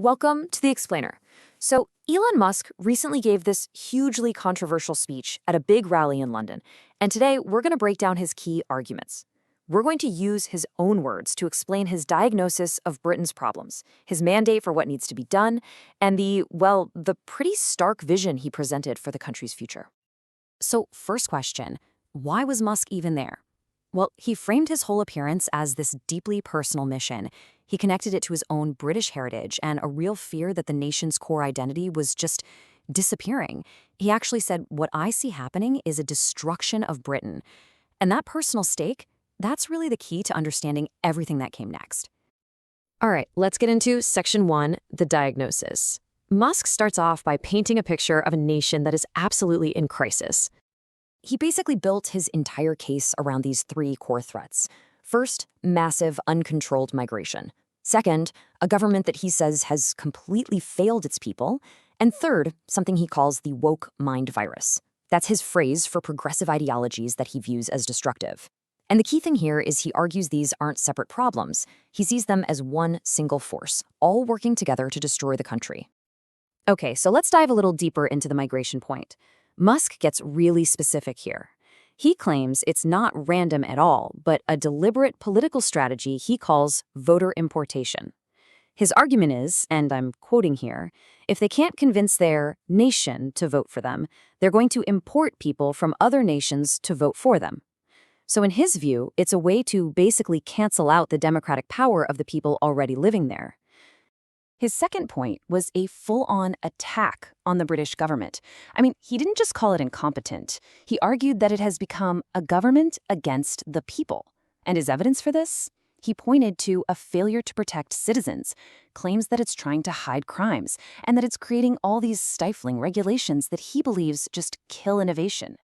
Welcome to The Explainer. So, Elon Musk recently gave this hugely controversial speech at a big rally in London, and today we're going to break down his key arguments. We're going to use his own words to explain his diagnosis of Britain's problems, his mandate for what needs to be done, and the pretty stark vision he presented for the country's future. So, first question, why was Musk even there? Well, he framed his whole appearance as this deeply personal mission. He connected it to his own British heritage and a real fear that the nation's core identity was just disappearing. He actually said, "What I see happening is a destruction of Britain." And that personal stake, that's really the key to understanding everything that came next. All right, let's get into section 1, the diagnosis. Musk starts off by painting a picture of a nation that is absolutely in crisis. He basically built his entire case around these three core threats. First, massive, uncontrolled migration. Second, a government that he says has completely failed its people. And third, something he calls the woke mind virus. That's his phrase for progressive ideologies that he views as destructive. And the key thing here is he argues these aren't separate problems. He sees them as one single force, all working together to destroy the country. Okay, so let's dive a little deeper into the migration point. Musk gets really specific here. He claims it's not random at all, but a deliberate political strategy he calls voter importation. His argument is, and I'm quoting here, if they can't convince their nation to vote for them, they're going to import people from other nations to vote for them. So in his view, it's a way to basically cancel out the democratic power of the people already living there. His second point was a full-on attack on the British government. I mean, he didn't just call it incompetent. He argued that it has become a government against the people. And his evidence for this? He pointed to a failure to protect citizens, claims that it's trying to hide crimes, and that it's creating all these stifling regulations that he believes just kill innovation.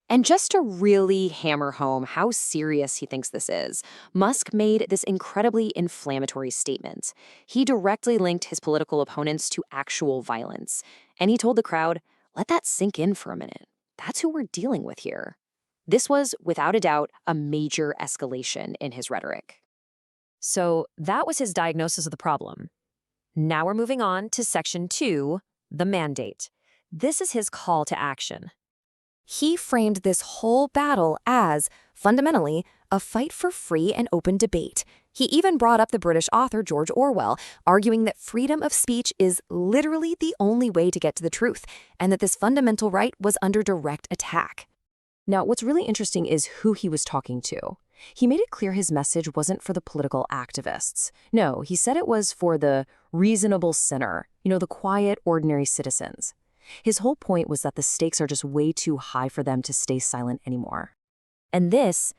And just to really hammer home how serious he thinks this is, Musk made this incredibly inflammatory statement. He directly linked his political opponents to actual violence. And he told the crowd, let that sink in for a minute. That's who we're dealing with here. This was, without a doubt, a major escalation in his rhetoric. So that was his diagnosis of the problem. Now we're moving on to section 2, the mandate. This is his call to action. He framed this whole battle as, fundamentally, a fight for free and open debate. He even brought up the British author George Orwell, arguing that freedom of speech is literally the only way to get to the truth, and that this fundamental right was under direct attack. Now, what's really interesting is who he was talking to. He made it clear his message wasn't for the political activists. No, he said it was for the reasonable sinner, the quiet, ordinary citizens. His whole point was that the stakes are just way too high for them to stay silent anymore. And this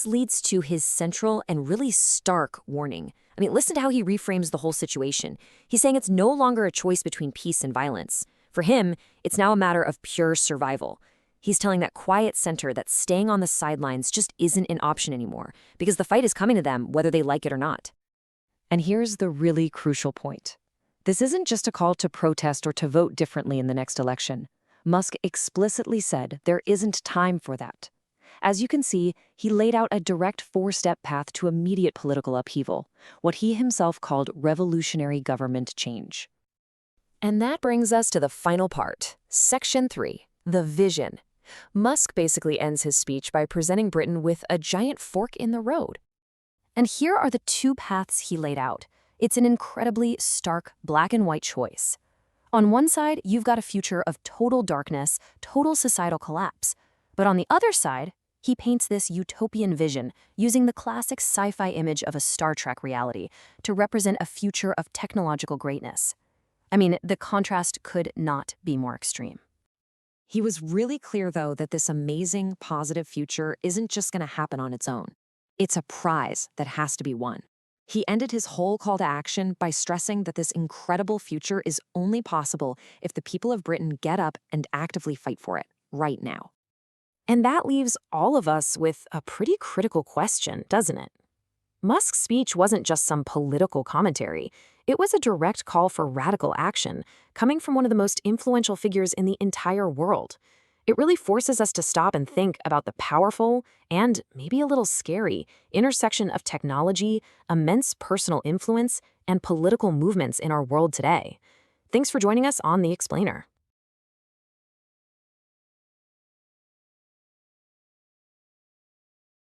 leads to his central and really stark warning. I mean, listen to how he reframes the whole situation. He's saying it's no longer a choice between peace and violence. For him, it's now a matter of pure survival. He's telling that quiet center that staying on the sidelines just isn't an option anymore, because the fight is coming to them whether they like it or not. And here's the really crucial point. This isn't just a call to protest or to vote differently in the next election. Musk explicitly said there isn't time for that. As you can see, he laid out a direct 4-step path to immediate political upheaval, what he himself called revolutionary government change. And that brings us to the final part, section 3, the vision. Musk basically ends his speech by presenting Britain with a giant fork in the road. And here are the two paths he laid out. It's an incredibly stark black and white choice. On one side, you've got a future of total darkness, total societal collapse. But on the other side, he paints this utopian vision using the classic sci-fi image of a Star Trek reality to represent a future of technological greatness. I mean, the contrast could not be more extreme. He was really clear, though, that this amazing, positive future isn't just going to happen on its own. It's a prize that has to be won. He ended his whole call to action by stressing that this incredible future is only possible if the people of Britain get up and actively fight for it, right now. And that leaves all of us with a pretty critical question, doesn't it? Musk's speech wasn't just some political commentary. It was a direct call for radical action, coming from one of the most influential figures in the entire world. It really forces us to stop and think about the powerful and maybe a little scary intersection of technology, immense personal influence, and political movements in our world today. Thanks for joining us on The Explainer.